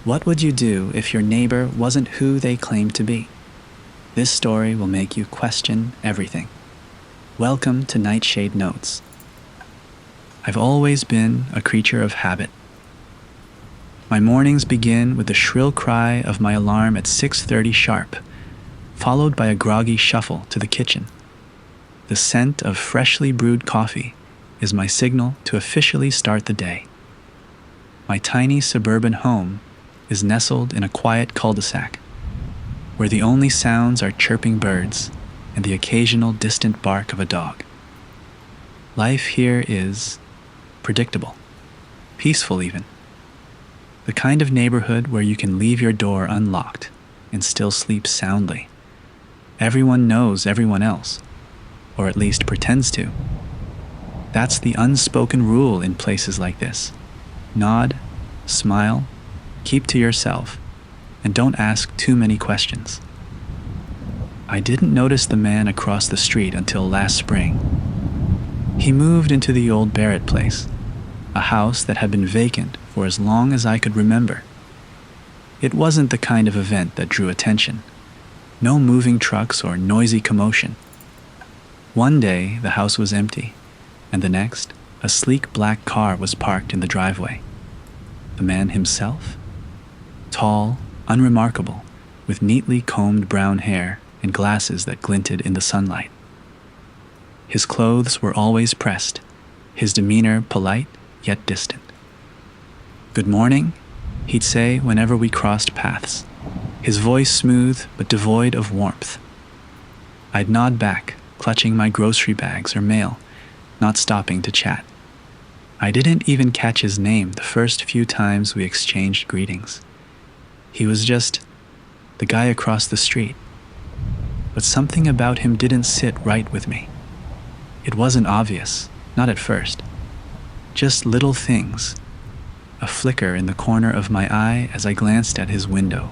What would you do if your neighbor wasn't who they claimed to be? This story will make you question everything. Welcome to Nightshade Notes. I've always been a creature of habit. My mornings begin with the shrill cry of my alarm at 6:30 sharp, followed by a groggy shuffle to the kitchen. The scent of freshly brewed coffee is my signal to officially start the day. My tiny suburban home is nestled in a quiet cul-de-sac, where the only sounds are chirping birds and the occasional distant bark of a dog. Life here is predictable, peaceful even. The kind of neighborhood where you can leave your door unlocked and still sleep soundly. Everyone knows everyone else, or at least pretends to. That's the unspoken rule in places like this. Nod, smile, keep to yourself, and don't ask too many questions. I didn't notice the man across the street until last spring. He moved into the old Barrett place, a house that had been vacant for as long as I could remember. It wasn't the kind of event that drew attention. No moving trucks or noisy commotion. One day, the house was empty, and the next, a sleek black car was parked in the driveway. The man himself? Tall, unremarkable, with neatly combed brown hair and glasses that glinted in the sunlight. His clothes were always pressed, his demeanor polite yet distant. "Good morning," he'd say whenever we crossed paths, his voice smooth but devoid of warmth. I'd nod back, clutching my grocery bags or mail, not stopping to chat. I didn't even catch his name the first few times we exchanged greetings. He was just the guy across the street. But something about him didn't sit right with me. It wasn't obvious, not at first. Just little things. A flicker in the corner of my eye as I glanced at his window,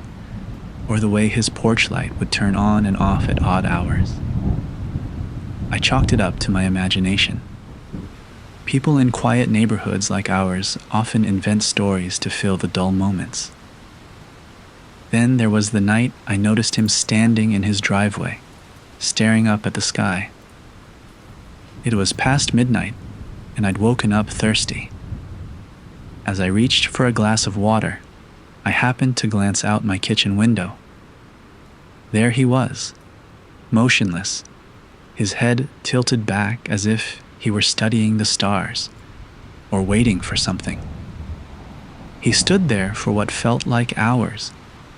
or the way his porch light would turn on and off at odd hours. I chalked it up to my imagination. People in quiet neighborhoods like ours often invent stories to fill the dull moments. Then there was the night I noticed him standing in his driveway, staring up at the sky. It was past midnight, and I'd woken up thirsty. As I reached for a glass of water, I happened to glance out my kitchen window. There he was, motionless, his head tilted back as if he were studying the stars, or waiting for something. He stood there for what felt like hours,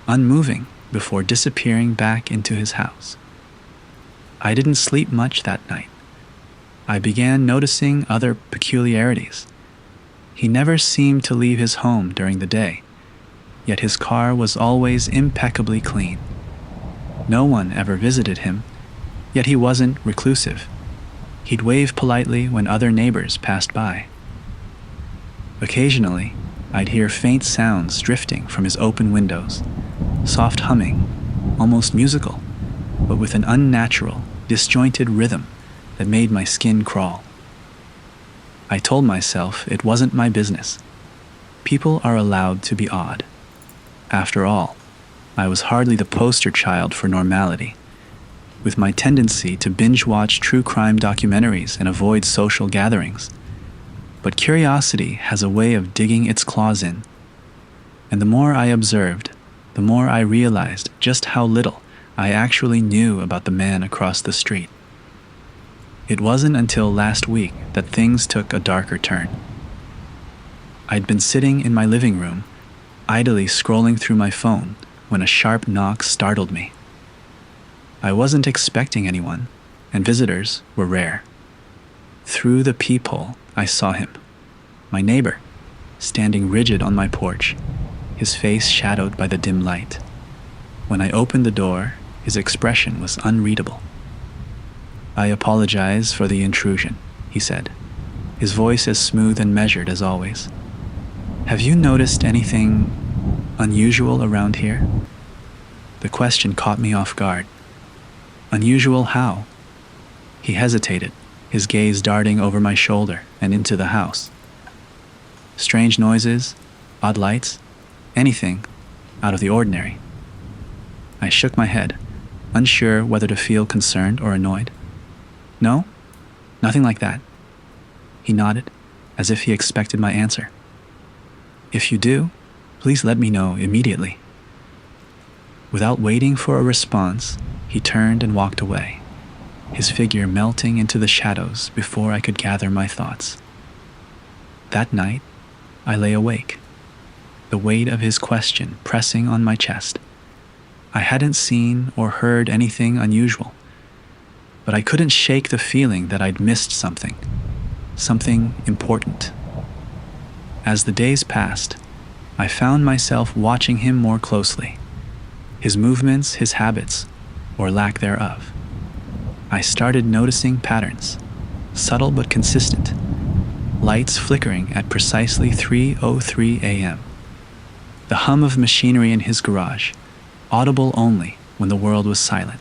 unmoving before disappearing back into his house. I didn't sleep much that night. I began noticing other peculiarities. He never seemed to leave his home during the day, yet his car was always impeccably clean. No one ever visited him, yet he wasn't reclusive. He'd wave politely when other neighbors passed by. Occasionally, I'd hear faint sounds drifting from his open windows, soft humming, almost musical, but with an unnatural, disjointed rhythm that made my skin crawl. I told myself it wasn't my business. People are allowed to be odd. After all, I was hardly the poster child for normality. With my tendency to binge-watch true crime documentaries and avoid social gatherings. But curiosity has a way of digging its claws in. And the more I observed, the more I realized just how little I actually knew about the man across the street. It wasn't until last week that things took a darker turn. I'd been sitting in my living room, idly scrolling through my phone, when a sharp knock startled me. I wasn't expecting anyone, and visitors were rare. Through the peephole, I saw him, my neighbor, standing rigid on my porch, his face shadowed by the dim light. When I opened the door, his expression was unreadable. "I apologize for the intrusion," he said, his voice as smooth and measured as always. "Have you noticed anything unusual around here?" The question caught me off guard. Unusual how? He hesitated, his gaze darting over my shoulder and into the house. Strange noises, odd lights, anything out of the ordinary. I shook my head, unsure whether to feel concerned or annoyed. No, nothing like that. He nodded, as if he expected my answer. If you do, please let me know immediately. Without waiting for a response, he turned and walked away, his figure melting into the shadows before I could gather my thoughts. That night, I lay awake, the weight of his question pressing on my chest. I hadn't seen or heard anything unusual, but I couldn't shake the feeling that I'd missed something important. As the days passed, I found myself watching him more closely, his movements, his habits, or lack thereof. I started noticing patterns, subtle but consistent, lights flickering at precisely 3:03 a.m., the hum of machinery in his garage, audible only when the world was silent,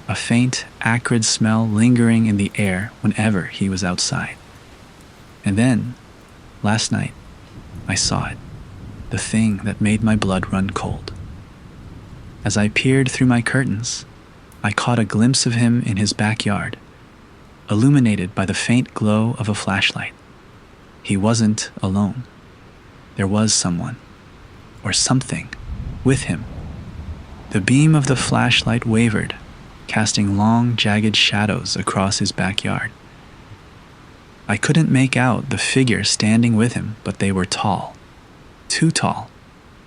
a faint, acrid smell lingering in the air whenever he was outside. And then, last night, I saw it, the thing that made my blood run cold. As I peered through my curtains, I caught a glimpse of him in his backyard, illuminated by the faint glow of a flashlight. He wasn't alone. There was someone, or something, with him. The beam of the flashlight wavered, casting long, jagged shadows across his backyard. I couldn't make out the figure standing with him, but they were tall. Too tall,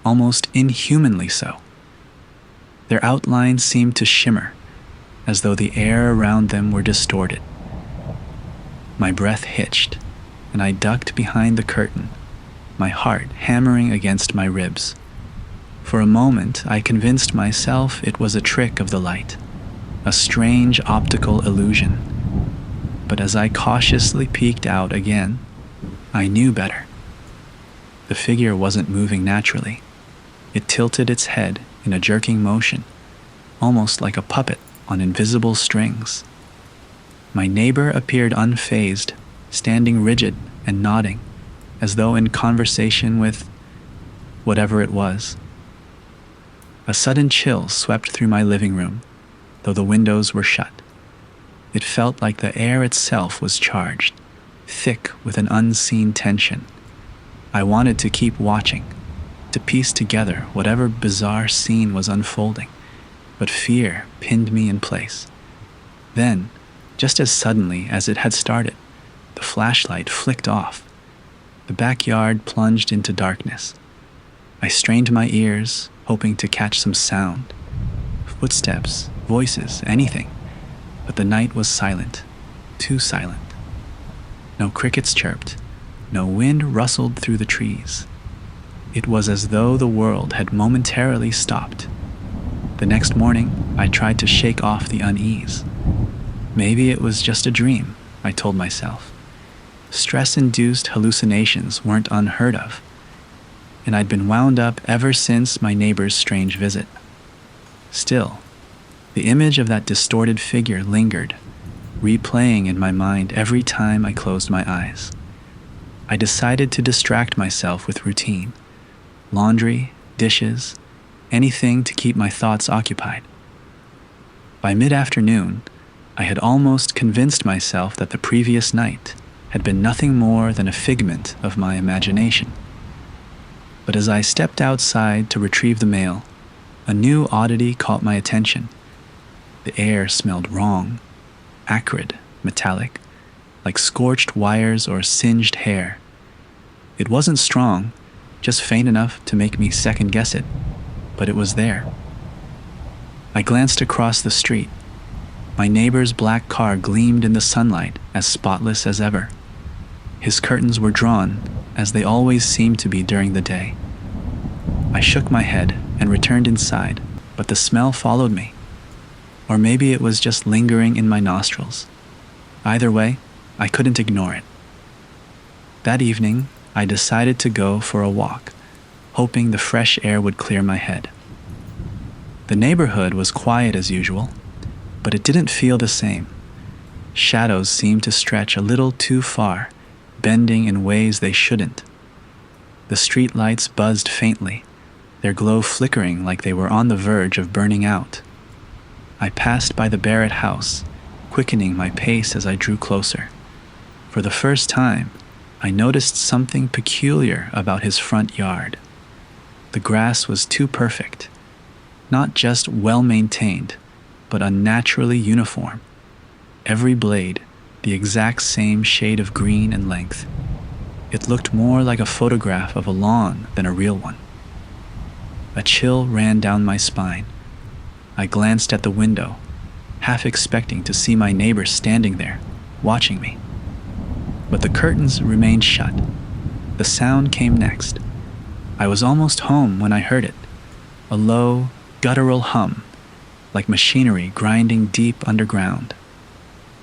almost inhumanly so. Their outlines seemed to shimmer, as though the air around them were distorted. My breath hitched, and I ducked behind the curtain, my heart hammering against my ribs. For a moment, I convinced myself it was a trick of the light, a strange optical illusion. But as I cautiously peeked out again, I knew better. The figure wasn't moving naturally. It tilted its head in a jerking motion, almost like a puppet on invisible strings. My neighbor appeared unfazed, standing rigid and nodding, as though in conversation with whatever it was. A sudden chill swept through my living room, though the windows were shut. It felt like the air itself was charged, thick with an unseen tension. I wanted to keep watching, to piece together whatever bizarre scene was unfolding, but fear pinned me in place. Then, just as suddenly as it had started, the flashlight flicked off. The backyard plunged into darkness. I strained my ears, hoping to catch some sound. Footsteps, voices, anything. But the night was silent, too silent. No crickets chirped, no wind rustled through the trees. It was as though the world had momentarily stopped. The next morning, I tried to shake off the unease. Maybe it was just a dream, I told myself. Stress-induced hallucinations weren't unheard of, and I'd been wound up ever since my neighbor's strange visit. Still, the image of that distorted figure lingered, replaying in my mind every time I closed my eyes. I decided to distract myself with routine, laundry, dishes, anything to keep my thoughts occupied. By mid-afternoon, I had almost convinced myself that the previous night had been nothing more than a figment of my imagination. But as I stepped outside to retrieve the mail, a new oddity caught my attention. The air smelled wrong, acrid, metallic, like scorched wires or singed hair. It wasn't strong, just faint enough to make me second-guess it, but it was there. I glanced across the street. My neighbor's black car gleamed in the sunlight as spotless as ever. His curtains were drawn, as they always seemed to be during the day. I shook my head and returned inside, but the smell followed me. Or maybe it was just lingering in my nostrils. Either way, I couldn't ignore it. That evening, I decided to go for a walk, hoping the fresh air would clear my head. The neighborhood was quiet as usual, but it didn't feel the same. Shadows seemed to stretch a little too far, bending in ways they shouldn't. The street lights buzzed faintly, their glow flickering like they were on the verge of burning out. I passed by the Barrett house, quickening my pace as I drew closer. For the first time, I noticed something peculiar about his front yard. The grass was too perfect, not just well-maintained, but unnaturally uniform. Every blade, the exact same shade of green and length. It looked more like a photograph of a lawn than a real one. A chill ran down my spine. I glanced at the window, half expecting to see my neighbor standing there, watching me. But the curtains remained shut. The sound came next. I was almost home when I heard it. A low, guttural hum, like machinery grinding deep underground.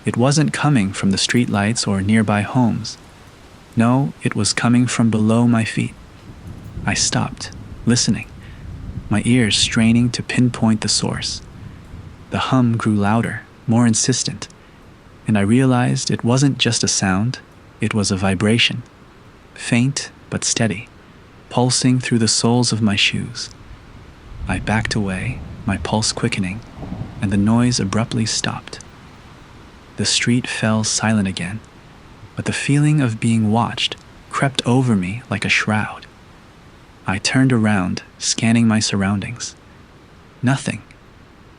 It wasn't coming from the streetlights or nearby homes. No, it was coming from below my feet. I stopped, listening, my ears straining to pinpoint the source. The hum grew louder, more insistent, and I realized it wasn't just a sound, it was a vibration, faint but steady, pulsing through the soles of my shoes. I backed away, my pulse quickening, and the noise abruptly stopped. The street fell silent again, but the feeling of being watched crept over me like a shroud. I turned around, scanning my surroundings. Nothing,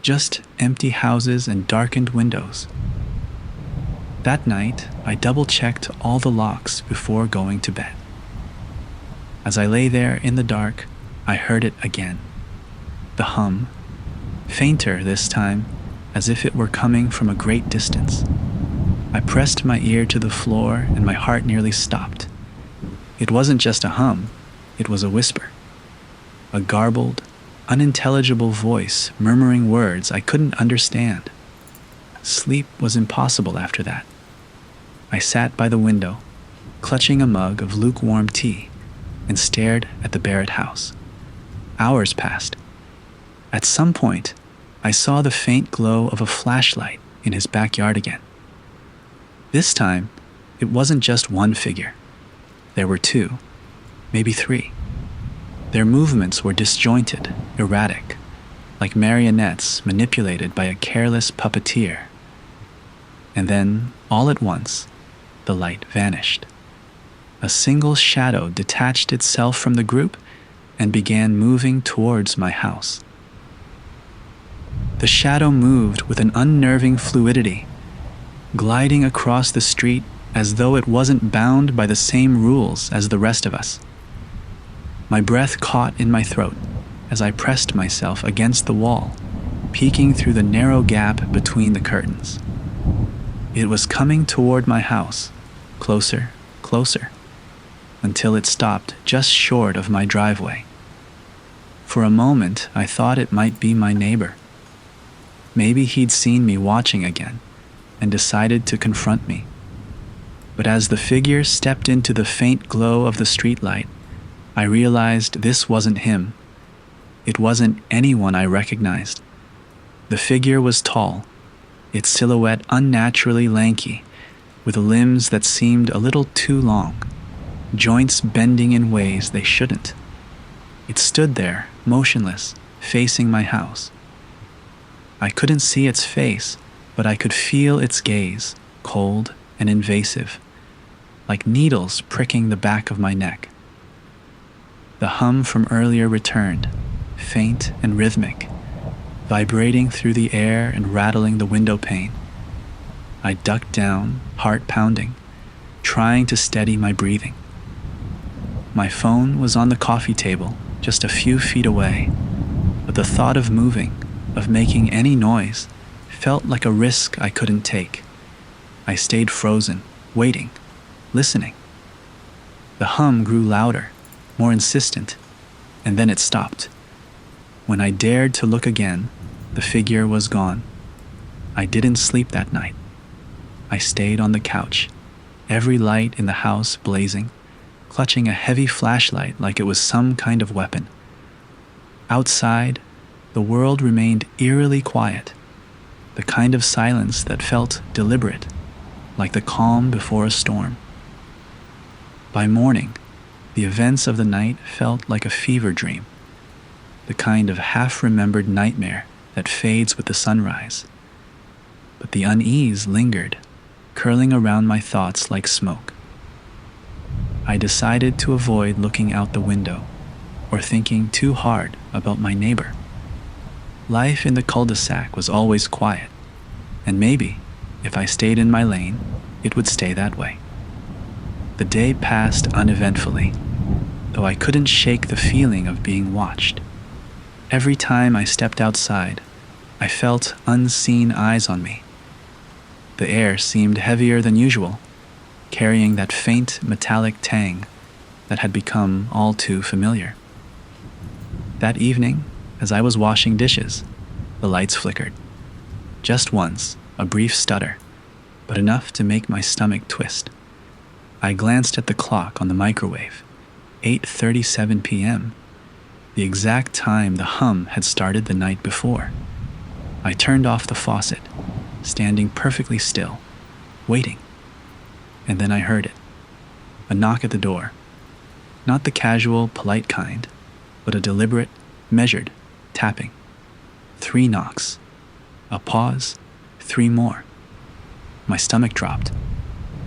just empty houses and darkened windows. That night, I double-checked all the locks before going to bed. As I lay there in the dark, I heard it again. The hum, fainter this time, as if it were coming from a great distance. I pressed my ear to the floor and my heart nearly stopped. It wasn't just a hum, it was a whisper. A garbled, unintelligible voice murmuring words I couldn't understand. Sleep was impossible after that. I sat by the window, clutching a mug of lukewarm tea, and stared at the Barrett house. Hours passed. At some point, I saw the faint glow of a flashlight in his backyard again. This time, it wasn't just one figure. There were two, maybe three. Their movements were disjointed, erratic, like marionettes manipulated by a careless puppeteer. And then, all at once, the light vanished. A single shadow detached itself from the group and began moving towards my house. The shadow moved with an unnerving fluidity, gliding across the street as though it wasn't bound by the same rules as the rest of us. My breath caught in my throat as I pressed myself against the wall, peeking through the narrow gap between the curtains. It was coming toward my house, closer, closer, until it stopped just short of my driveway. For a moment, I thought it might be my neighbor. Maybe he'd seen me watching again and decided to confront me. But as the figure stepped into the faint glow of the streetlight, I realized this wasn't him. It wasn't anyone I recognized. The figure was tall, its silhouette unnaturally lanky, with limbs that seemed a little too long, joints bending in ways they shouldn't. It stood there, motionless, facing my house. I couldn't see its face, but I could feel its gaze, cold and invasive, like needles pricking the back of my neck. The hum from earlier returned, faint and rhythmic, vibrating through the air and rattling the window pane. I ducked down, heart pounding, trying to steady my breathing. My phone was on the coffee table, just a few feet away, but the thought of moving, of making any noise, felt like a risk I couldn't take. I stayed frozen, waiting, listening. The hum grew louder, more insistent, and then it stopped. When I dared to look again, the figure was gone. I didn't sleep that night. I stayed on the couch, every light in the house blazing, clutching a heavy flashlight like it was some kind of weapon. Outside, the world remained eerily quiet, the kind of silence that felt deliberate, like the calm before a storm. By morning, the events of the night felt like a fever dream, the kind of half-remembered nightmare that fades with the sunrise. But the unease lingered, curling around my thoughts like smoke. I decided to avoid looking out the window or thinking too hard about my neighbor. Life in the cul-de-sac was always quiet, and maybe, if I stayed in my lane, it would stay that way. The day passed uneventfully, though I couldn't shake the feeling of being watched. Every time I stepped outside, I felt unseen eyes on me. The air seemed heavier than usual, carrying that faint metallic tang that had become all too familiar. That evening, as I was washing dishes, the lights flickered. Just once, a brief stutter, but enough to make my stomach twist. I glanced at the clock on the microwave, 8:37 p.m., the exact time the hum had started the night before. I turned off the faucet, standing perfectly still, waiting. And then I heard it. A knock at the door. Not the casual, polite kind, but a deliberate, measured tapping. 3 knocks. A pause. 3 more. My stomach dropped.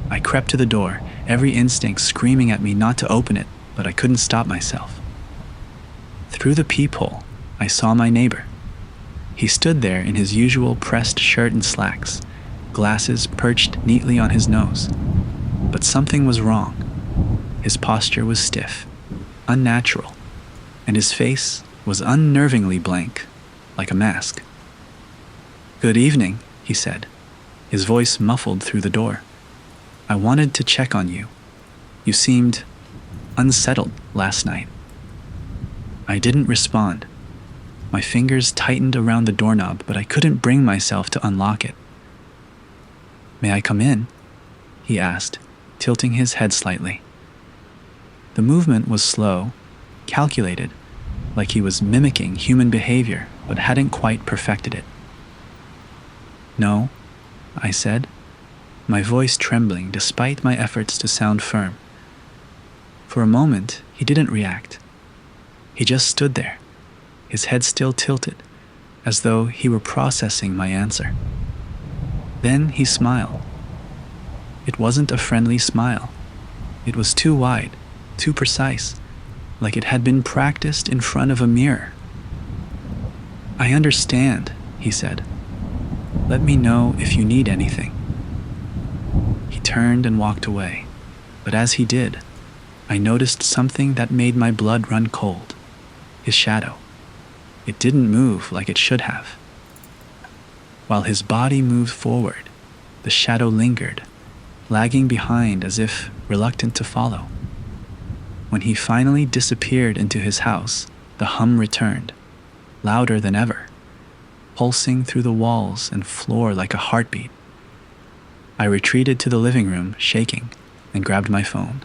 I crept to the door, every instinct screaming at me not to open it, but I couldn't stop myself. Through the peephole, I saw my neighbor. He stood there in his usual pressed shirt and slacks, glasses perched neatly on his nose. But something was wrong. His posture was stiff, unnatural, and his face was unnervingly blank, like a mask. "Good evening," he said, his voice muffled through the door. "I wanted to check on you. You seemed unsettled last night." I didn't respond. My fingers tightened around the doorknob, but I couldn't bring myself to unlock it. "May I come in?" he asked, tilting his head slightly. The movement was slow, calculated, like he was mimicking human behavior but hadn't quite perfected it. "No," I said, my voice trembling despite my efforts to sound firm. For a moment, he didn't react. He just stood there, his head still tilted, as though he were processing my answer. Then he smiled. It wasn't a friendly smile. It was too wide, too precise, like it had been practiced in front of a mirror. "I understand," he said. "Let me know if you need anything." He turned and walked away, but as he did, I noticed something that made my blood run cold. His shadow. It didn't move like it should have. While his body moved forward, the shadow lingered, lagging behind as if reluctant to follow. When he finally disappeared into his house, the hum returned, louder than ever, pulsing through the walls and floor like a heartbeat. I retreated to the living room, shaking, and grabbed my phone.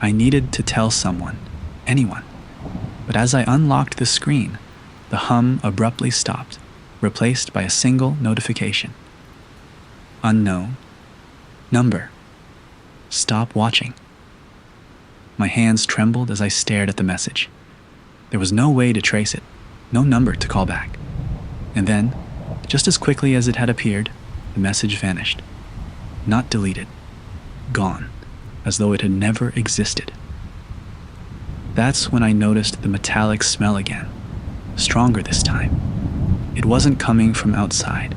I needed to tell someone, anyone. But as I unlocked the screen, the hum abruptly stopped, replaced by a single notification. Unknown. Number. Stop watching. My hands trembled as I stared at the message. There was no way to trace it, no number to call back. And then, just as quickly as it had appeared, the message vanished. Not deleted. Gone, as though it had never existed. That's when I noticed the metallic smell again, stronger this time. It wasn't coming from outside.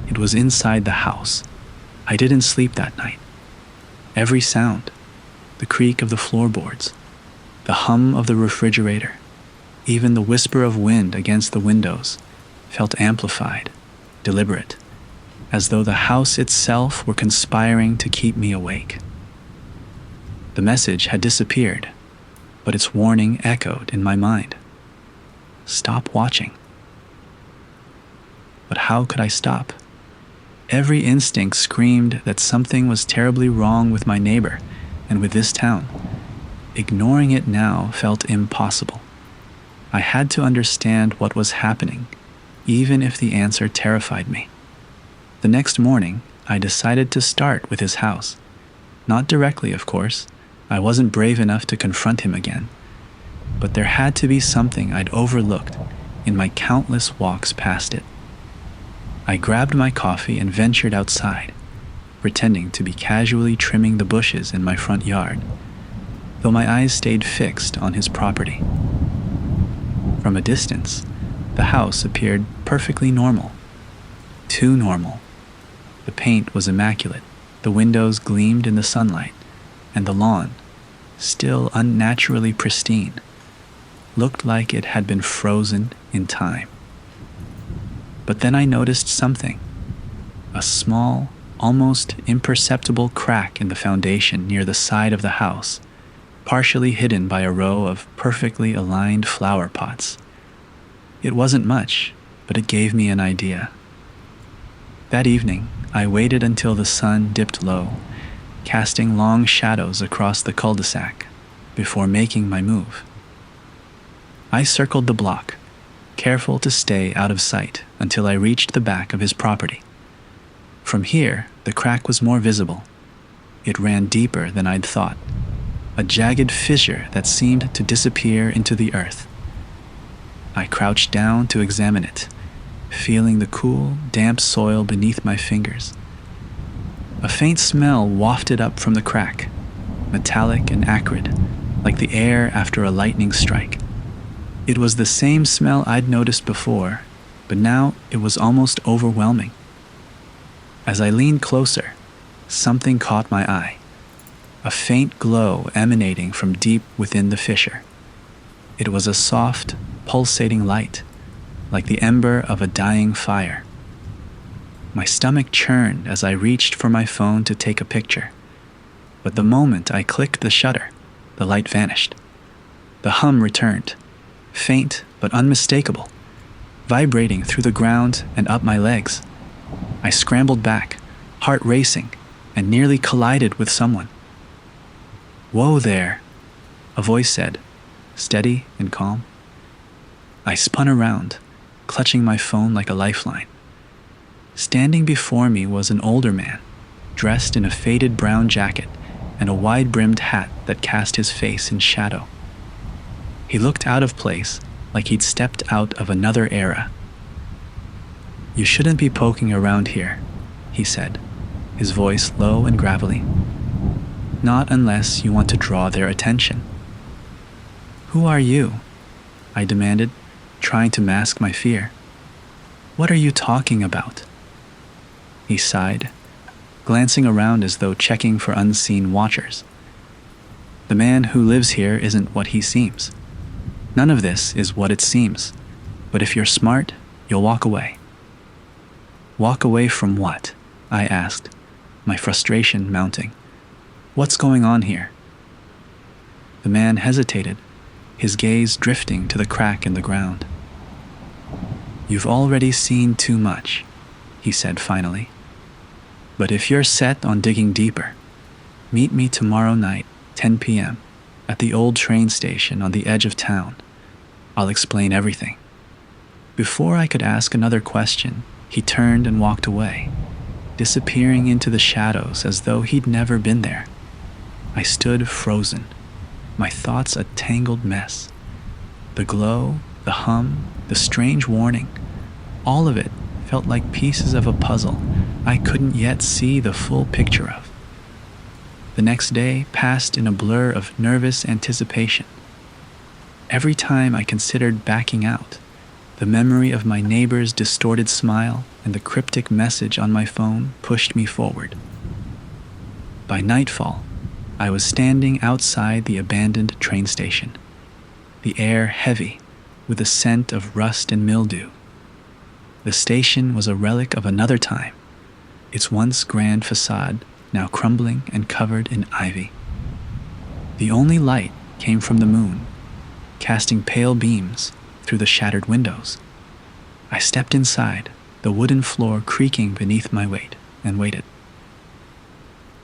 It was inside the house. I didn't sleep that night. Every sound, the creak of the floorboards, the hum of the refrigerator, even the whisper of wind against the windows, felt amplified, deliberate, as though the house itself were conspiring to keep me awake. The message had disappeared, but its warning echoed in my mind. Stop watching. But how could I stop? Every instinct screamed that something was terribly wrong with my neighbor and with this town. Ignoring it now felt impossible. I had to understand what was happening, even if the answer terrified me. The next morning, I decided to start with his house. Not directly, of course. I wasn't brave enough to confront him again. but there had to be something I'd overlooked in my countless walks past it. I grabbed my coffee and ventured outside, pretending to be casually trimming the bushes in my front yard, though my eyes stayed fixed on his property. From a distance, the house appeared perfectly normal. Too normal. The paint was immaculate, the windows gleamed in the sunlight, and the lawn, still unnaturally pristine, looked like it had been frozen in time. But then I noticed something. A small, almost imperceptible crack in the foundation near the side of the house, partially hidden by a row of perfectly aligned flower pots. It wasn't much, but it gave me an idea. That evening, I waited until the sun dipped low, casting long shadows across the cul-de-sac, before making my move. I circled the block, careful to stay out of sight until I reached the back of his property. From here, the crack was more visible. It ran deeper than I'd thought, a jagged fissure that seemed to disappear into the earth. I crouched down to examine it, feeling the cool, damp soil beneath my fingers. A faint smell wafted up from the crack, metallic and acrid, like the air after a lightning strike. It was the same smell I'd noticed before, but now it was almost overwhelming. As I leaned closer, something caught my eye, a faint glow emanating from deep within the fissure. It was a soft, pulsating light, like the ember of a dying fire. My stomach churned as I reached for my phone to take a picture, but the moment I clicked the shutter, the light vanished. The hum returned, faint but unmistakable, vibrating through the ground and up my legs. I scrambled back, heart racing, and nearly collided with someone. "Whoa there," a voice said, steady and calm. I spun around, clutching my phone like a lifeline. Standing before me was an older man, dressed in a faded brown jacket and a wide-brimmed hat that cast his face in shadow. He looked out of place, like he'd stepped out of another era. "You shouldn't be poking around here," he said, his voice low and gravelly. "Not unless you want to draw their attention." "Who are you?" I demanded, trying to mask my fear. "What are you talking about?" He sighed, glancing around as though checking for unseen watchers. "The man who lives here isn't what he seems. None of this is what it seems, but if you're smart, you'll walk away." "Walk away from what?" I asked, my frustration mounting. "What's going on here?" The man hesitated, his gaze drifting to the crack in the ground. "You've already seen too much," he said finally. "But if you're set on digging deeper, meet me tomorrow night, 10 p.m., at the old train station on the edge of town. I'll explain everything." Before I could ask another question, he turned and walked away, disappearing into the shadows as though he'd never been there. I stood frozen, my thoughts a tangled mess. The glow, the hum, the strange warning, all of it felt like pieces of a puzzle I couldn't yet see the full picture of. The next day passed in a blur of nervous anticipation. Every time I considered backing out, the memory of my neighbor's distorted smile and the cryptic message on my phone pushed me forward. By nightfall, I was standing outside the abandoned train station, the air heavy with a scent of rust and mildew. The station was a relic of another time, its once grand facade now crumbling and covered in ivy. The only light came from the moon, casting pale beams through the shattered windows. I stepped inside, the wooden floor creaking beneath my weight, and waited.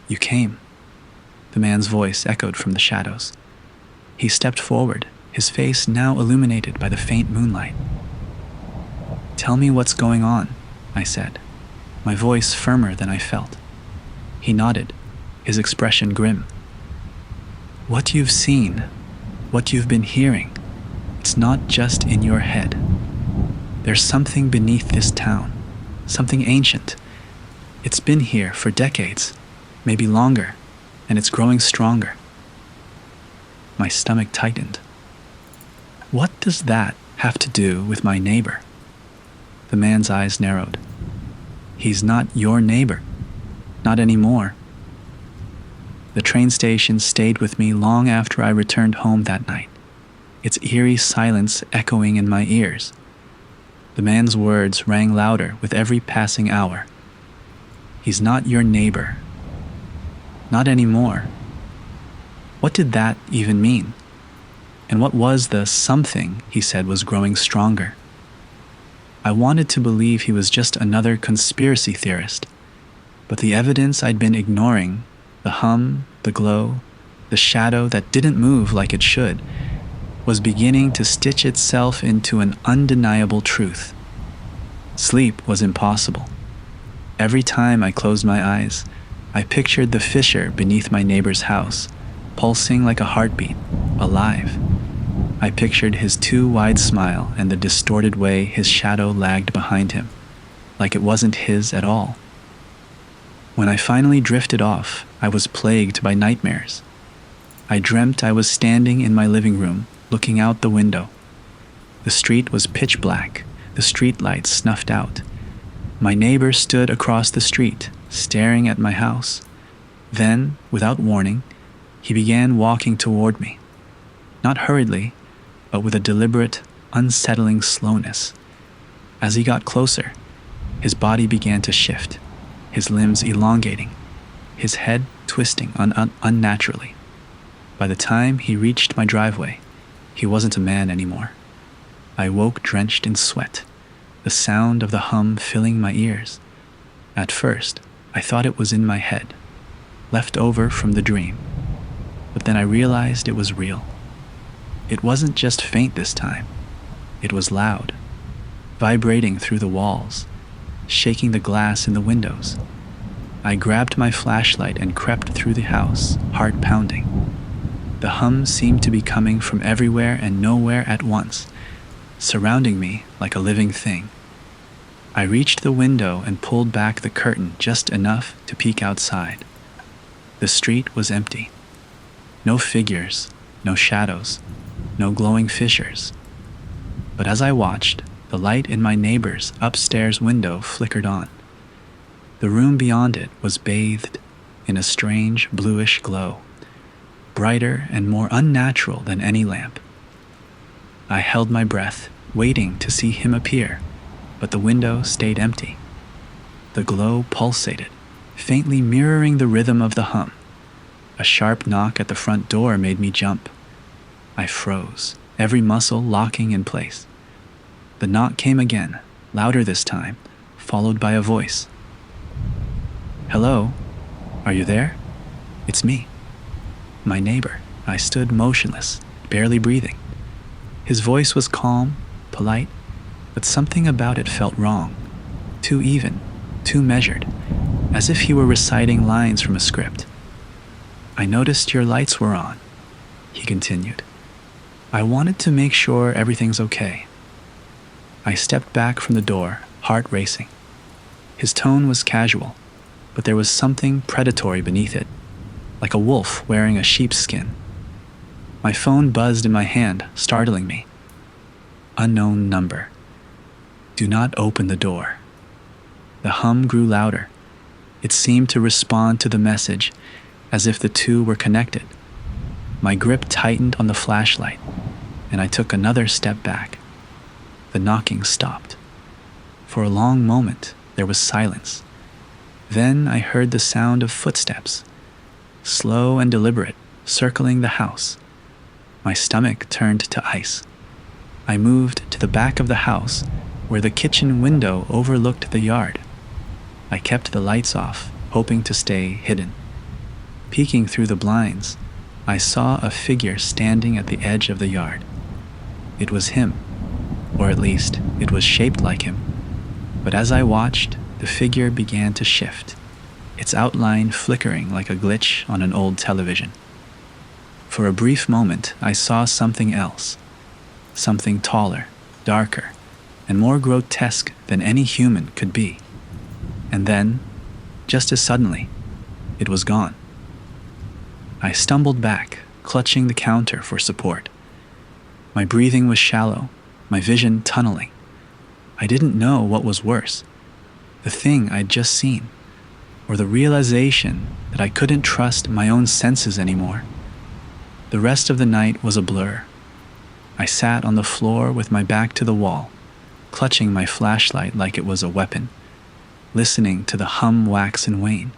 "You came," the man's voice echoed from the shadows. He stepped forward, his face now illuminated by the faint moonlight. "Tell me what's going on," I said, my voice firmer than I felt. He nodded, his expression grim. "What you've seen, what you've been hearing, It's not just in your head. There's something beneath this town, something ancient. It's been here for decades, maybe longer, and it's growing stronger. My stomach tightened. What does that have to do with my neighbor? The man's eyes narrowed. He's not your neighbor. Not anymore. The train station stayed with me long after I returned home that night, its eerie silence echoing in my ears. The man's words rang louder with every passing hour. He's not your neighbor. Not anymore. What did that even mean? And what was the something he said was growing stronger? I wanted to believe he was just another conspiracy theorist, but the evidence I'd been ignoring, the hum, the glow, the shadow that didn't move like it should, was beginning to stitch itself into an undeniable truth. Sleep was impossible. Every time I closed my eyes, I pictured the fissure beneath my neighbor's house, pulsing like a heartbeat, alive. I pictured his too wide smile and the distorted way his shadow lagged behind him, like it wasn't his at all. When I finally drifted off, I was plagued by nightmares. I dreamt I was standing in my living room, looking out the window. The street was pitch black, the street lights snuffed out. My neighbor stood across the street, staring at my house. Then, without warning, he began walking toward me. Not hurriedly, but with a deliberate, unsettling slowness. As he got closer, his body began to shift, his limbs elongating, his head twisting unnaturally. By the time he reached my driveway, he wasn't a man anymore. I woke drenched in sweat, the sound of the hum filling my ears. At first, I thought it was in my head, left over from the dream. But then I realized it was real. It wasn't just faint this time. It was loud, vibrating through the walls, shaking the glass in the windows. I grabbed my flashlight and crept through the house, heart pounding. The hum seemed to be coming from everywhere and nowhere at once, surrounding me like a living thing. I reached the window and pulled back the curtain just enough to peek outside. The street was empty. No figures, no shadows, no glowing fissures. But as I watched, the light in my neighbor's upstairs window flickered on. The room beyond it was bathed in a strange bluish glow, brighter and more unnatural than any lamp. I held my breath, waiting to see him appear, but the window stayed empty. The glow pulsated, faintly mirroring the rhythm of the hum. A sharp knock at the front door made me jump. I froze, every muscle locking in place. The knock came again, louder this time, followed by a voice. "Hello? Are you there? It's me." My neighbor. I stood motionless, barely breathing. His voice was calm, polite, but something about it felt wrong. Too even, too measured, as if he were reciting lines from a script. "I noticed your lights were on," he continued. "I wanted to make sure everything's okay." I stepped back from the door, heart racing. His tone was casual, but there was something predatory beneath it, like a wolf wearing a sheep's skin. My phone buzzed in my hand, startling me. Unknown number. "Do not open the door." The hum grew louder. It seemed to respond to the message, as if the two were connected. My grip tightened on the flashlight, and I took another step back. The knocking stopped. For a long moment, there was silence. Then I heard the sound of footsteps, slow and deliberate, circling the house. My stomach turned to ice. I moved to the back of the house, where the kitchen window overlooked the yard. I kept the lights off, hoping to stay hidden. Peeking through the blinds, I saw a figure standing at the edge of the yard. It was him, or at least it was shaped like him. But as I watched, the figure began to shift, its outline flickering like a glitch on an old television. For a brief moment, I saw something else, something taller, darker, and more grotesque than any human could be. And then, just as suddenly, it was gone. I stumbled back, clutching the counter for support. My breathing was shallow, my vision tunneling. I didn't know what was worse, the thing I'd just seen, or the realization that I couldn't trust my own senses anymore. The rest of the night was a blur. I sat on the floor with my back to the wall, clutching my flashlight like it was a weapon, listening to the hum wax and wane.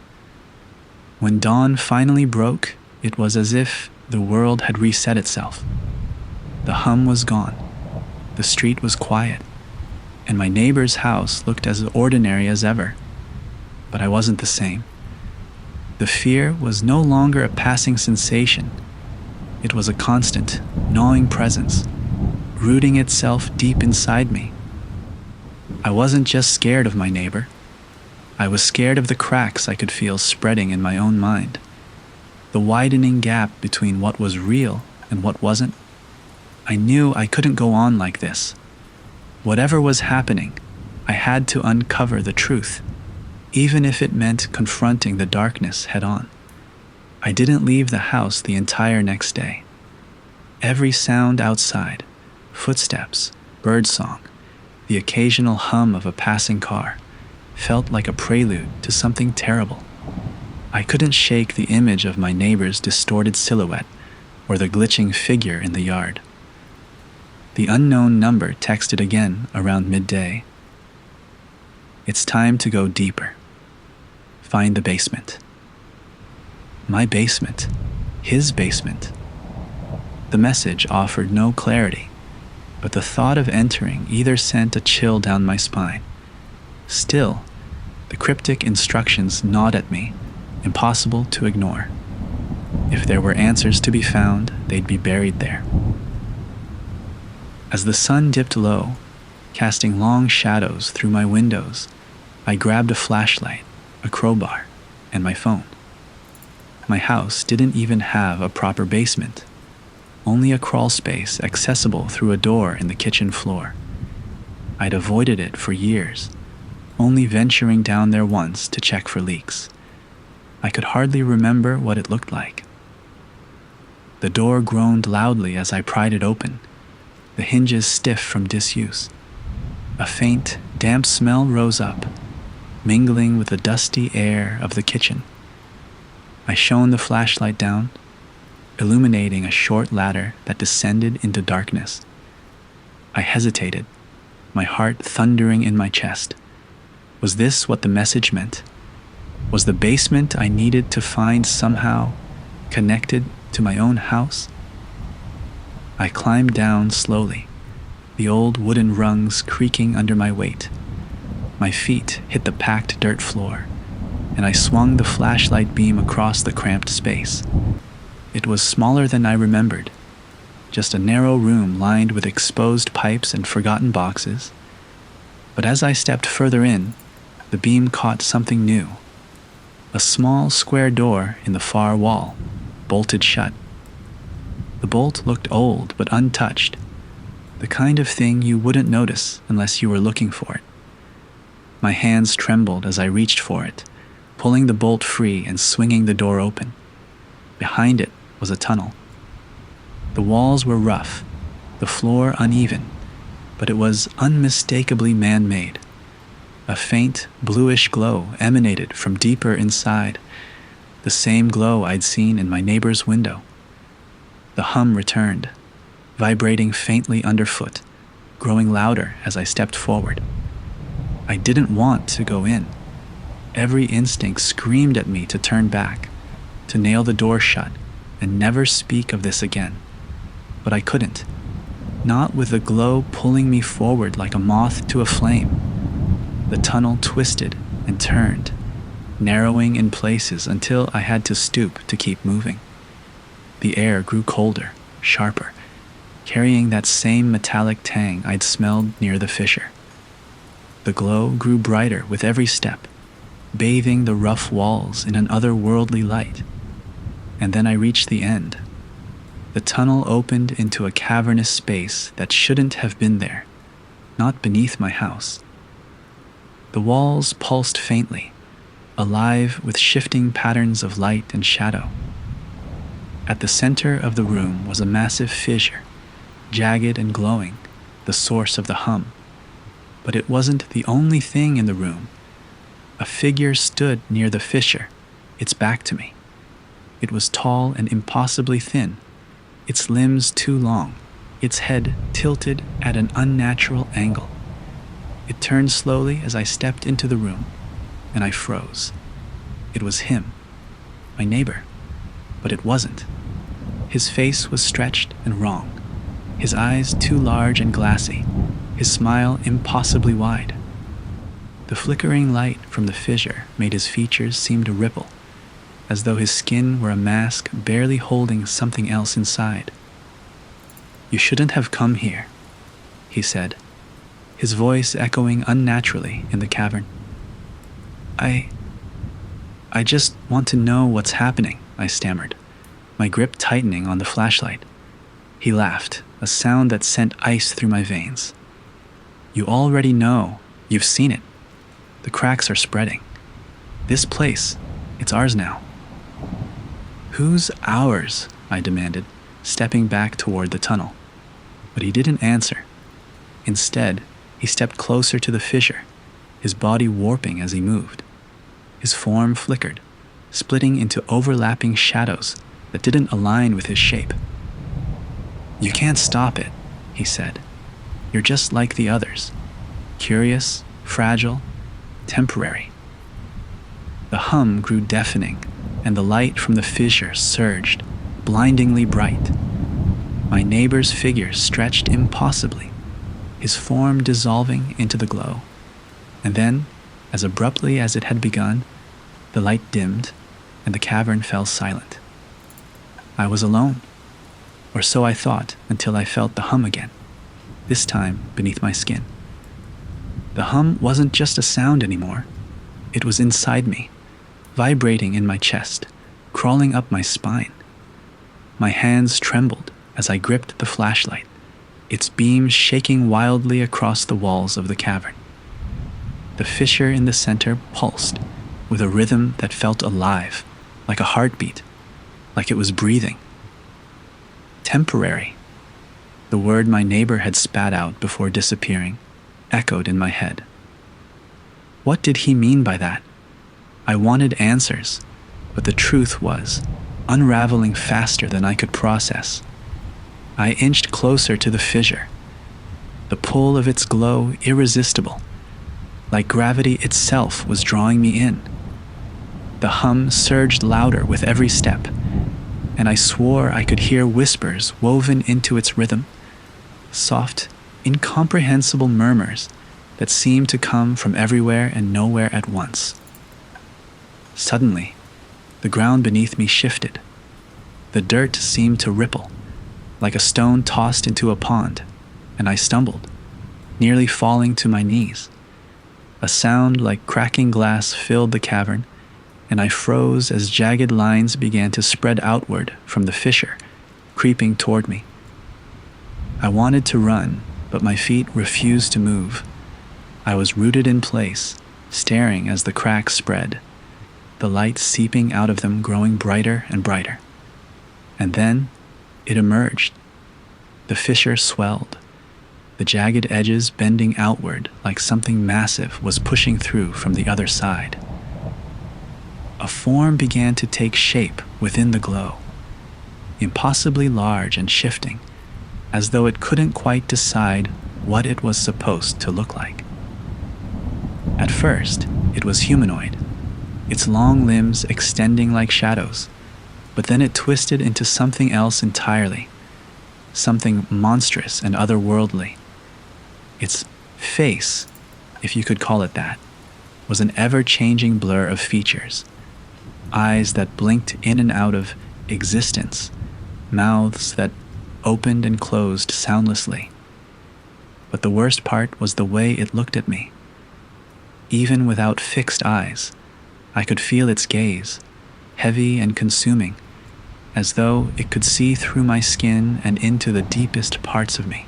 When dawn finally broke, it was as if the world had reset itself. The hum was gone, the street was quiet, and my neighbor's house looked as ordinary as ever. But I wasn't the same. The fear was no longer a passing sensation. It was a constant, gnawing presence, rooting itself deep inside me. I wasn't just scared of my neighbor. I was scared of the cracks I could feel spreading in my own mind, the widening gap between what was real and what wasn't. I knew I couldn't go on like this. Whatever was happening, I had to uncover the truth, even if it meant confronting the darkness head on. I didn't leave the house the entire next day. Every sound outside, footsteps, birdsong, the occasional hum of a passing car, felt like a prelude to something terrible. I couldn't shake the image of my neighbor's distorted silhouette or the glitching figure in the yard. The unknown number texted again around midday. It's time to go deeper. Find the basement. My basement. His basement. The message offered no clarity, but the thought of entering either sent a chill down my spine. Still, the cryptic instructions gnawed at me, impossible to ignore. If there were answers to be found, they'd be buried there. As the sun dipped low, casting long shadows through my windows, I grabbed a flashlight, a crowbar, and my phone. My house didn't even have a proper basement, only a crawl space accessible through a door in the kitchen floor. I'd avoided it for years, only venturing down there once to check for leaks. I could hardly remember what it looked like. The door groaned loudly as I pried it open, the hinges stiff from disuse. A faint, damp smell rose up, mingling with the dusty air of the kitchen. I shone the flashlight down, illuminating a short ladder that descended into darkness. I hesitated, my heart thundering in my chest. Was this what the message meant? Was the basement I needed to find somehow connected to my own house? I climbed down slowly, the old wooden rungs creaking under my weight. My feet hit the packed dirt floor, and I swung the flashlight beam across the cramped space. It was smaller than I remembered, just a narrow room lined with exposed pipes and forgotten boxes. But as I stepped further in, the beam caught something new. A small square door in the far wall, bolted shut. The bolt looked old but untouched, the kind of thing you wouldn't notice unless you were looking for it. My hands trembled as I reached for it, pulling the bolt free and swinging the door open. Behind it was a tunnel. The walls were rough, the floor uneven, but it was unmistakably man-made. A faint, bluish glow emanated from deeper inside, the same glow I'd seen in my neighbor's window. The hum returned, vibrating faintly underfoot, growing louder as I stepped forward. I didn't want to go in. Every instinct screamed at me to turn back, to nail the door shut, and never speak of this again. But I couldn't, not with the glow pulling me forward like a moth to a flame. The tunnel twisted and turned, narrowing in places until I had to stoop to keep moving. The air grew colder, sharper, carrying that same metallic tang I'd smelled near the fissure. The glow grew brighter with every step, bathing the rough walls in an otherworldly light. And then I reached the end. The tunnel opened into a cavernous space that shouldn't have been there, not beneath my house. The walls pulsed faintly, alive with shifting patterns of light and shadow. At the center of the room was a massive fissure, jagged and glowing, the source of the hum. But it wasn't the only thing in the room. A figure stood near the fissure, its back to me. It was tall and impossibly thin, its limbs too long, its head tilted at an unnatural angle. It turned slowly as I stepped into the room, and I froze. It was him, my neighbor, but it wasn't. His face was stretched and wrong, his eyes too large and glassy, his smile impossibly wide. The flickering light from the fissure made his features seem to ripple, as though his skin were a mask barely holding something else inside. "You shouldn't have come here," he said, his voice echoing unnaturally in the cavern. I just want to know what's happening," I stammered, my grip tightening on the flashlight. He laughed, a sound that sent ice through my veins. "You already know. You've seen it. The cracks are spreading. This place, it's ours now." "Whose ours?" I demanded, stepping back toward the tunnel. But he didn't answer. Instead, he stepped closer to the fissure, his body warping as he moved. His form flickered, splitting into overlapping shadows that didn't align with his shape. "You can't stop it," he said. "You're just like the others. Curious, fragile, temporary." The hum grew deafening, and the light from the fissure surged, blindingly bright. My neighbor's figure stretched impossibly, his form dissolving into the glow. And then, as abruptly as it had begun, the light dimmed, and the cavern fell silent. I was alone, or so I thought until I felt the hum again, this time beneath my skin. The hum wasn't just a sound anymore. It was inside me, vibrating in my chest, crawling up my spine. My hands trembled as I gripped the flashlight, its beams shaking wildly across the walls of the cavern. The fissure in the center pulsed with a rhythm that felt alive, like a heartbeat, like it was breathing. Temporary, the word my neighbor had spat out before disappearing, echoed in my head. What did he mean by that? I wanted answers, but the truth was unraveling faster than I could process. I inched closer to the fissure, the pull of its glow irresistible, like gravity itself was drawing me in. The hum surged louder with every step, and I swore I could hear whispers woven into its rhythm, soft, incomprehensible murmurs that seemed to come from everywhere and nowhere at once. Suddenly, the ground beneath me shifted. The dirt seemed to ripple, like a stone tossed into a pond, and I stumbled, nearly falling to my knees. A sound like cracking glass filled the cavern, and I froze as jagged lines began to spread outward from the fissure, creeping toward me. I wanted to run, but my feet refused to move. I was rooted in place, staring as the cracks spread, the light seeping out of them growing brighter and brighter. And then it emerged. The fissure swelled, the jagged edges bending outward like something massive was pushing through from the other side. A form began to take shape within the glow, impossibly large and shifting, as though it couldn't quite decide what it was supposed to look like. At first, it was humanoid, its long limbs extending like shadows, but then it twisted into something else entirely, something monstrous and otherworldly. Its face, if you could call it that, was an ever-changing blur of features, eyes that blinked in and out of existence, mouths that opened and closed soundlessly. But the worst part was the way it looked at me. Even without fixed eyes, I could feel its gaze, heavy and consuming, as though it could see through my skin and into the deepest parts of me.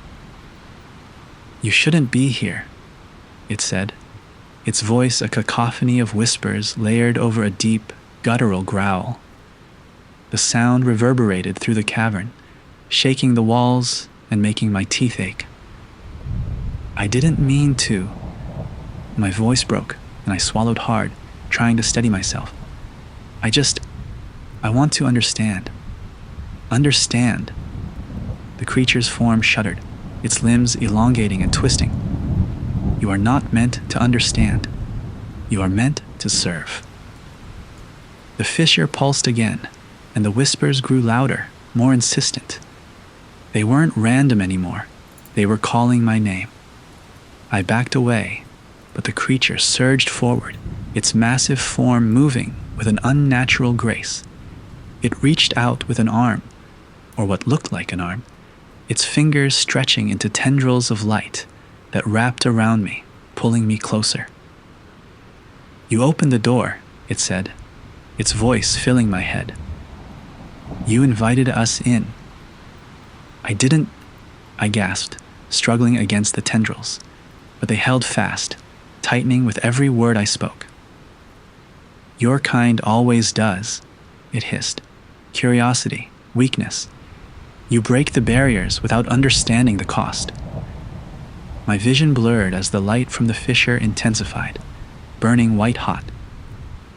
"You shouldn't be here," it said, its voice a cacophony of whispers layered over a deep, guttural growl. The sound reverberated through the cavern, shaking the walls and making my teeth ache. "I didn't mean to." My voice broke, and I swallowed hard, trying to steady myself. I want to understand. Understand." The creature's form shuddered, its limbs elongating and twisting. "You are not meant to understand. You are meant to serve." The fissure pulsed again, and the whispers grew louder, more insistent. They weren't random anymore. They were calling my name. I backed away, but the creature surged forward, its massive form moving with an unnatural grace. It reached out with an arm, or what looked like an arm, its fingers stretching into tendrils of light that wrapped around me, pulling me closer. "You opened the door," it said, its voice filling my head. "You invited us in." "I didn't," I gasped, struggling against the tendrils, but they held fast, tightening with every word I spoke. "Your kind always does," it hissed. "Curiosity, weakness. You break the barriers without understanding the cost." My vision blurred as the light from the fissure intensified, burning white-hot.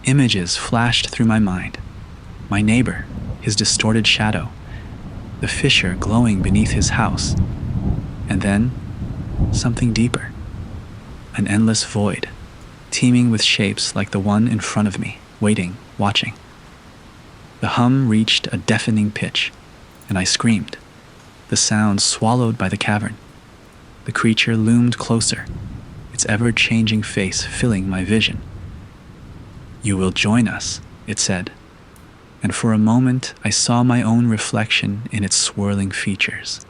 Images flashed through my mind. My neighbor, his distorted shadow, the fissure glowing beneath his house, and then something deeper. An endless void, teeming with shapes like the one in front of me, waiting, watching. The hum reached a deafening pitch, and I screamed, the sound swallowed by the cavern. The creature loomed closer, its ever-changing face filling my vision. "You will join us," it said, and for a moment I saw my own reflection in its swirling features.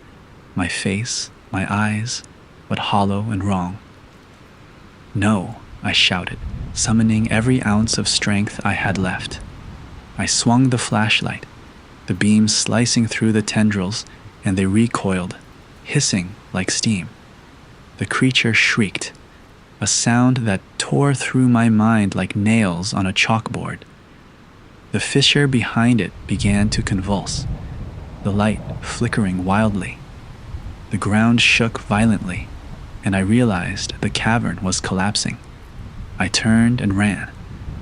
My face, my eyes, but hollow and wrong. "No," I shouted, summoning every ounce of strength I had left. I swung the flashlight, the beam slicing through the tendrils, and they recoiled, hissing like steam. The creature shrieked, a sound that tore through my mind like nails on a chalkboard. The fissure behind it began to convulse, the light flickering wildly. The ground shook violently, and I realized the cavern was collapsing. I turned and ran,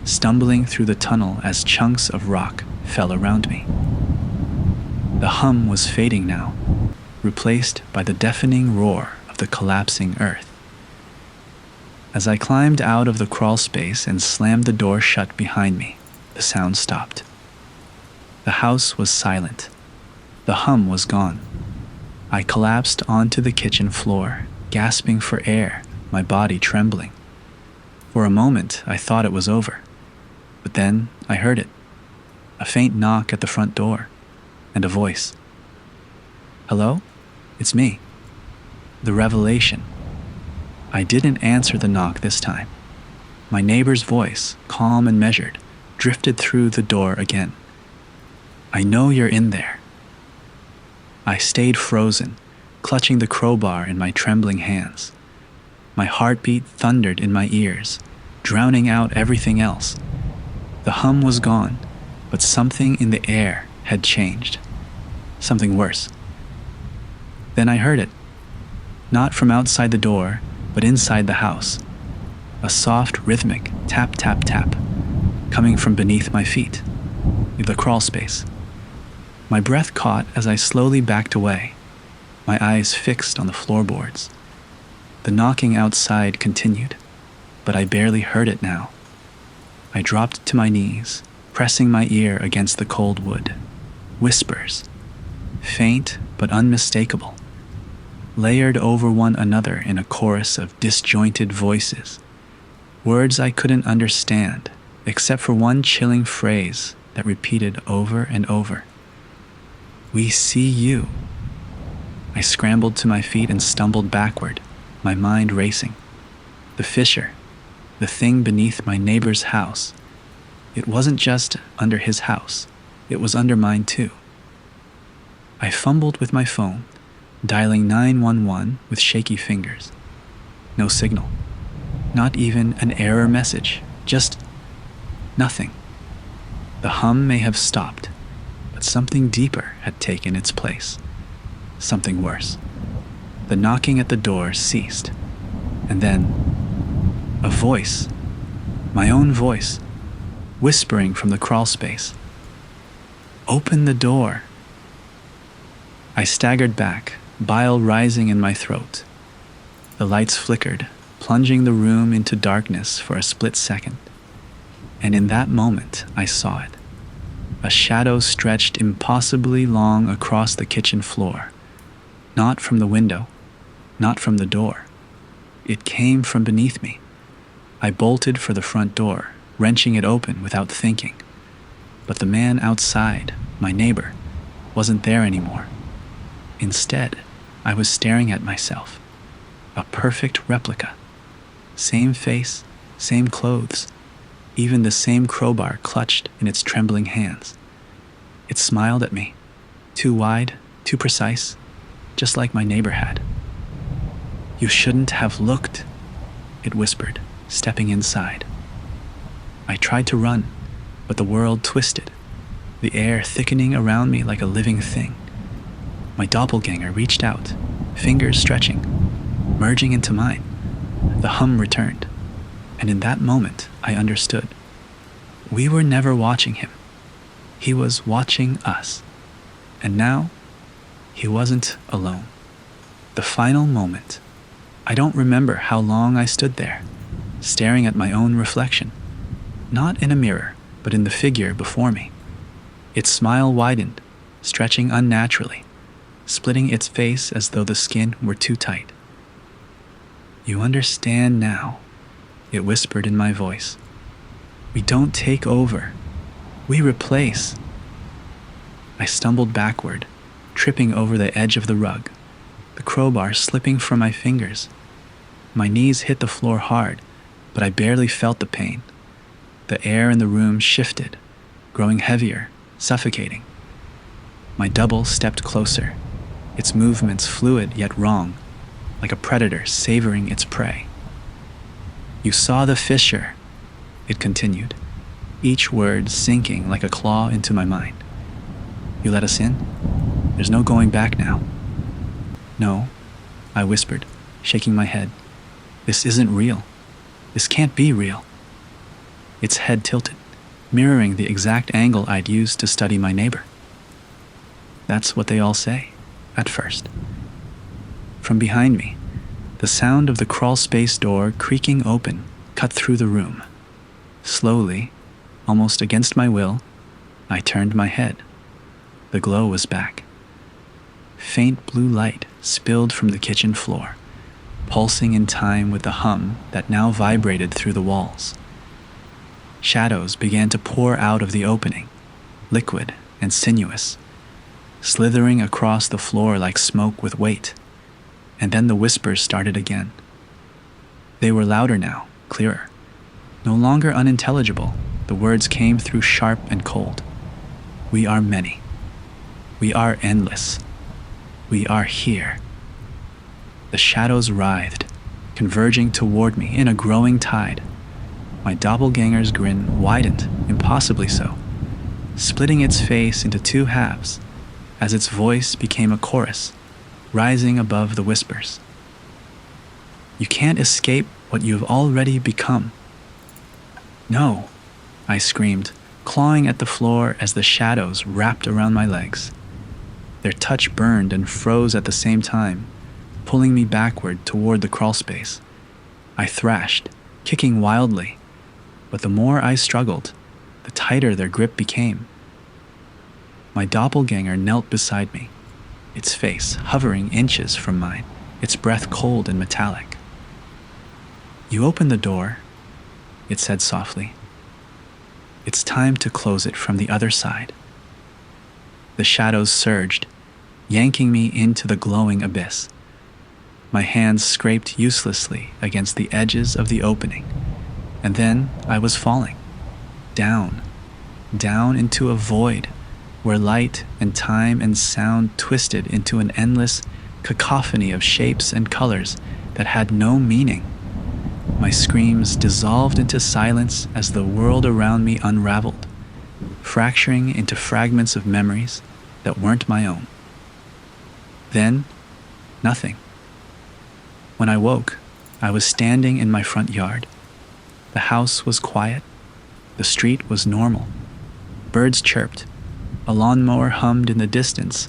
stumbling through the tunnel as chunks of rock fell around me. The hum was fading now, replaced by the deafening roar of the collapsing earth. As I climbed out of the crawl space and slammed the door shut behind me, the sound stopped. The house was silent. The hum was gone. I collapsed onto the kitchen floor, gasping for air, my body trembling. For a moment, I thought it was over. But then I heard it. A faint knock at the front door, and a voice. "Hello? It's me." The revelation. I didn't answer the knock this time. My neighbor's voice, calm and measured, drifted through the door again. "I know you're in there." I stayed frozen, clutching the crowbar in my trembling hands. My heartbeat thundered in my ears, drowning out everything else. The hum was gone, but something in the air had changed. Something worse. Then I heard it. Not from outside the door, but inside the house. A soft, rhythmic tap, tap, tap, coming from beneath my feet, the crawl space. My breath caught as I slowly backed away, my eyes fixed on the floorboards. The knocking outside continued, but I barely heard it now. I dropped to my knees, pressing my ear against the cold wood. Whispers, faint but unmistakable, layered over one another in a chorus of disjointed voices. Words I couldn't understand, except for one chilling phrase that repeated over and over. "We see you." I scrambled to my feet and stumbled backward, my mind racing. The fissure, the thing beneath my neighbor's house. It wasn't just under his house, it was under mine too. I fumbled with my phone, dialing 911 with shaky fingers. No signal. Not even an error message. Just nothing. The hum may have stopped, but something deeper had taken its place. Something worse. The knocking at the door ceased, and then a voice, my own voice, whispering from the crawl space. Open the door. I staggered back, bile rising in my throat. The lights flickered, plunging the room into darkness for a split second. And in that moment, I saw it. A shadow stretched impossibly long across the kitchen floor. Not from the window, not from the door. It came from beneath me. I bolted for the front door, wrenching it open without thinking. But the man outside, my neighbor, wasn't there anymore. Instead, I was staring at myself. A perfect replica. Same face, same clothes, even the same crowbar clutched in its trembling hands. It smiled at me, too wide, too precise, just like my neighbor had. You shouldn't have looked, it whispered, stepping inside. I tried to run, but the world twisted, the air thickening around me like a living thing. My doppelganger reached out, fingers stretching, merging into mine. The hum returned, and in that moment I understood. We were never watching him. He was watching us. And now, he wasn't alone. The final moment. I don't remember how long I stood there, staring at my own reflection. Not in a mirror, but in the figure before me. Its smile widened, stretching unnaturally, splitting its face as though the skin were too tight. You understand now, it whispered in my voice. We don't take over. We replace. I stumbled backward, tripping over the edge of the rug, the crowbar slipping from my fingers. My knees hit the floor hard, but I barely felt the pain. The air in the room shifted, growing heavier, suffocating. My double stepped closer, its movements fluid yet wrong, like a predator savoring its prey. You saw the fissure, it continued, each word sinking like a claw into my mind. You let us in? There's no going back now. No, I whispered, shaking my head. This isn't real. This can't be real. Its head tilted, mirroring the exact angle I'd used to study my neighbor. That's what they all say, at first. From behind me, the sound of the crawl space door creaking open cut through the room. Slowly, almost against my will, I turned my head. The glow was back. Faint blue light spilled from the kitchen floor, pulsing in time with the hum that now vibrated through the walls. Shadows began to pour out of the opening, liquid and sinuous, slithering across the floor like smoke with weight. And then the whispers started again. They were louder now, clearer. No longer unintelligible, the words came through sharp and cold. We are many. We are endless. We are here. The shadows writhed, converging toward me in a growing tide. My doppelganger's grin widened, impossibly so, splitting its face into two halves, as its voice became a chorus, rising above the whispers. You can't escape what you have already become. No, I screamed, clawing at the floor as the shadows wrapped around my legs. Their touch burned and froze at the same time, pulling me backward toward the crawlspace. I thrashed, kicking wildly, but the more I struggled, the tighter their grip became. My doppelganger knelt beside me, its face hovering inches from mine, its breath cold and metallic. You opened the door, it said softly. It's time to close it from the other side. The shadows surged, yanking me into the glowing abyss. My hands scraped uselessly against the edges of the opening, and then I was falling, down into a void, where light and time and sound twisted into an endless cacophony of shapes and colors that had no meaning. My screams dissolved into silence as the world around me unraveled, fracturing into fragments of memories that weren't my own. Then, nothing. When I woke, I was standing in my front yard. The house was quiet. The street was normal. Birds chirped. A lawnmower hummed in the distance,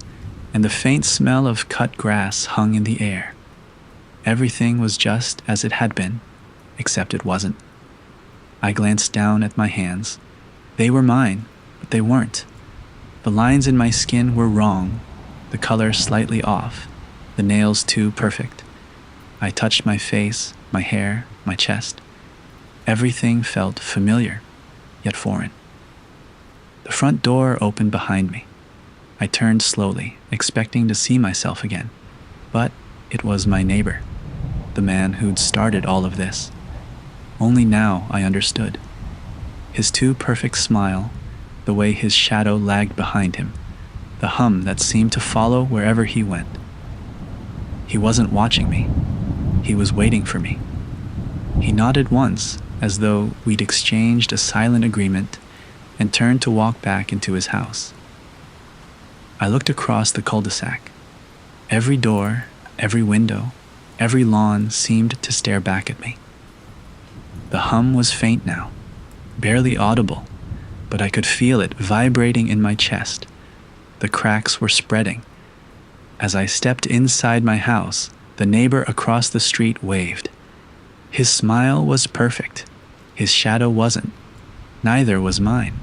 and the faint smell of cut grass hung in the air. Everything was just as it had been, except it wasn't. I glanced down at my hands. They were mine, but they weren't. The lines in my skin were wrong, the color slightly off, the nails too perfect. I touched my face, my hair, my chest. Everything felt familiar, yet foreign. The front door opened behind me. I turned slowly, expecting to see myself again. But it was my neighbor, the man who'd started all of this. Only now I understood. His too perfect smile, the way his shadow lagged behind him, the hum that seemed to follow wherever he went. He wasn't watching me. He was waiting for me. He nodded once, as though we'd exchanged a silent agreement, and turned to walk back into his house. I looked across the cul-de-sac. Every door, every window, every lawn seemed to stare back at me. The hum was faint now, barely audible, but I could feel it vibrating in my chest. The cracks were spreading. As I stepped inside my house, the neighbor across the street waved. His smile was perfect. His shadow wasn't. Neither was mine.